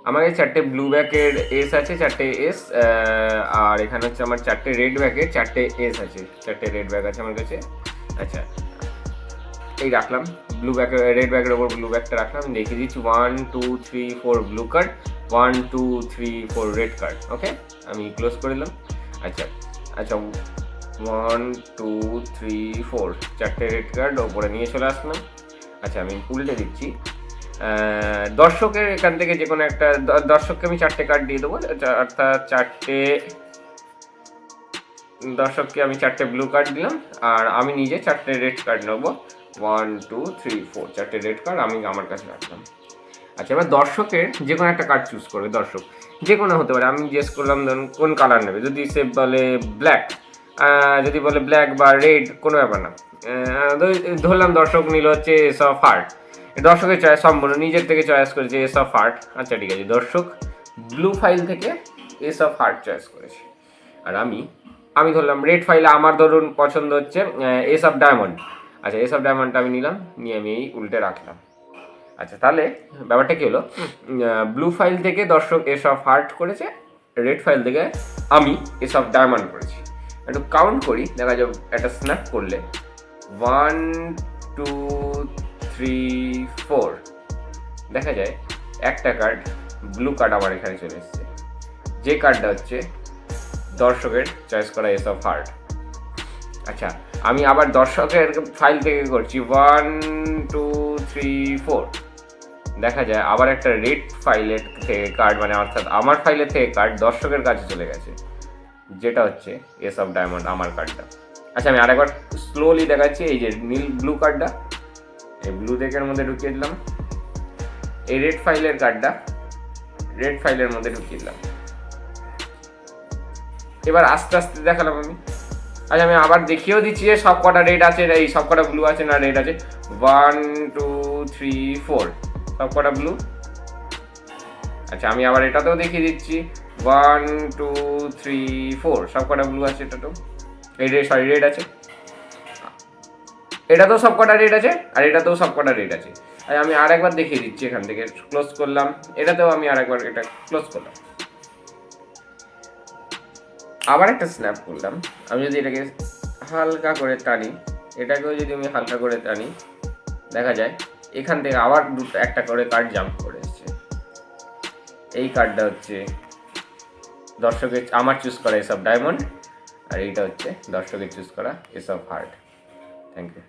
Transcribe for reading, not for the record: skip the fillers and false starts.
আমার কাছে 4টে ব্লু ব্যাকের এস আছে, 4টে এস, আর এখানে হচ্ছে আমার 4টে রেড ব্যাকের 4টে এস আছে, 4টে রেড ব্যাক আছে আমার কাছে। আচ্ছা, এই রাখলাম ব্লু ব্যাকের, রেড ব্যাকের ওপর ব্লু ব্যাকটা রাখলাম। আমি দেখিয়ে দিচ্ছি 1 2 3 4 ব্লু কার্ড, 1 2 3 4 রেড কার্ড। ওকে, আমি ক্লোজ করে দিলাম। আচ্ছা আচ্ছা, 1 2 3 4 4টে রেড কার্ড ওপরে নিয়ে চলে আসলাম। আচ্ছা, আমি উল্টে দিচ্ছি। দর্শকের এখান থেকে যে কোনো একটা দর্শককে আমি 4টে কার্ড দিয়ে দেবো, অর্থাৎ 4টে দর্শককে আমি 4টে ব্লু কার্ড দিলাম, আর আমি নিজে 4টে রেড কার্ড নেবো। 1 2 3 4 4টে রেড কার্ড আমি আমার কাছে রাখলাম। আচ্ছা, এবার দর্শকের যে কোনো একটা কার্ড চুজ করবে, দর্শক যে কোনো হতে পারে। আমি জিজ্ঞেস করলাম ধরুন কোন কালার নেবে, যদি সে বলে ব্ল্যাক, যদি বলে ব্ল্যাক বা রেড কোনো ব্যাপার না। ধরলাম দর্শক নিল হচ্ছে এস অফ হার্ট, দর্শকের চয়েস সম্পূর্ণ নিজের থেকে চয়েস করেছে এস অফ হার্ট। আচ্ছা ঠিক আছে, দর্শক ব্লু ফাইল থেকে এস অফ হার্ট চয়েস করেছে, আর আমি ধরলাম রেড ফাইলে আমার ধরুন পছন্দ হচ্ছে এস অফ ডায়মন্ড। আচ্ছা, এস অফ ডায়মন্ডটা আমি নিলাম, নিয়ে আমি এই উল্টে রাখলাম। আচ্ছা, তাহলে ব্যাপারটা কী হলো, ব্লু ফাইল থেকে দর্শক এস অফ হার্ট করেছে, রেড ফাইল থেকে আমি এস অফ ডায়মন্ড করেছি। একটু কাউন্ট করি, দেখা যাবে একটা স্ন্যাপ করলে 1 2 3 4 দেখা যায় একটা কার্ড ব্লু কার্ড আমার এখানে চলে এসছে, যে কার্ডটা হচ্ছে দর্শকের চয়েস করা এস অফ হার্ট। আচ্ছা, আমি আবার দর্শকের ফাইল থেকে করছি 1 2 3 4 দেখা যায় আবার একটা রেড ফাইলের থেকে কার্ড, মানে অর্থাৎ আমার ফাইলের থেকে কার্ড দর্শকের কাছে চলে গেছে, যেটা হচ্ছে এস অফ ডায়মন্ড আমার কার্ডটা। আচ্ছা, আমি আরেকবার স্লোলি দেখাচ্ছি। এই যে নীল ব্লু কার্ডটা এই ব্লু ডেকের মধ্যে ঢুকিয়ে দিলাম, এই রেড ফাইলের কার্ডটা রেড ফাইলের মধ্যে ঢুকিয়ে দিলাম। এবার আস্তে আস্তে দেখালাম আমি। আচ্ছা, আমি আবার দেখিয়েও দিচ্ছি যে সব কটা রেড আছে, এই সব কটা ব্লু আছে না রেড আছে। 1 2 3 4 সব কটা ব্লু। আচ্ছা, আমি আবার এটাতেও দেখিয়ে দিচ্ছি 1 2 3 4 সব কটা ব্লু আছে, এটাতেও এই রেড আছে, এটাতেও সব কটা রেড আছে, আর এটাতেও সব কটা রেড আছে। আর আমি আরেকবার দেখিয়ে দিচ্ছি, এখান থেকে ক্লোজ করলাম, এটাতেও আমি আরেকবার এটা ক্লোজ করলাম, আবার একটা স্ন্যাপ করলাম। আমি যদি এটাকে হালকা করে টানি, এটাকেও যদি আমি হালকা করে টানি, দেখা যায় এখান থেকে আবার একটা করে কার্ড জাম্প করে এসছে। এই কার্ডটা হচ্ছে দর্শকের আমার চুজ করা এস অফ ডায়মন্ড, আর এইটা হচ্ছে দর্শকের চুজ করা ace of heart. Thank you.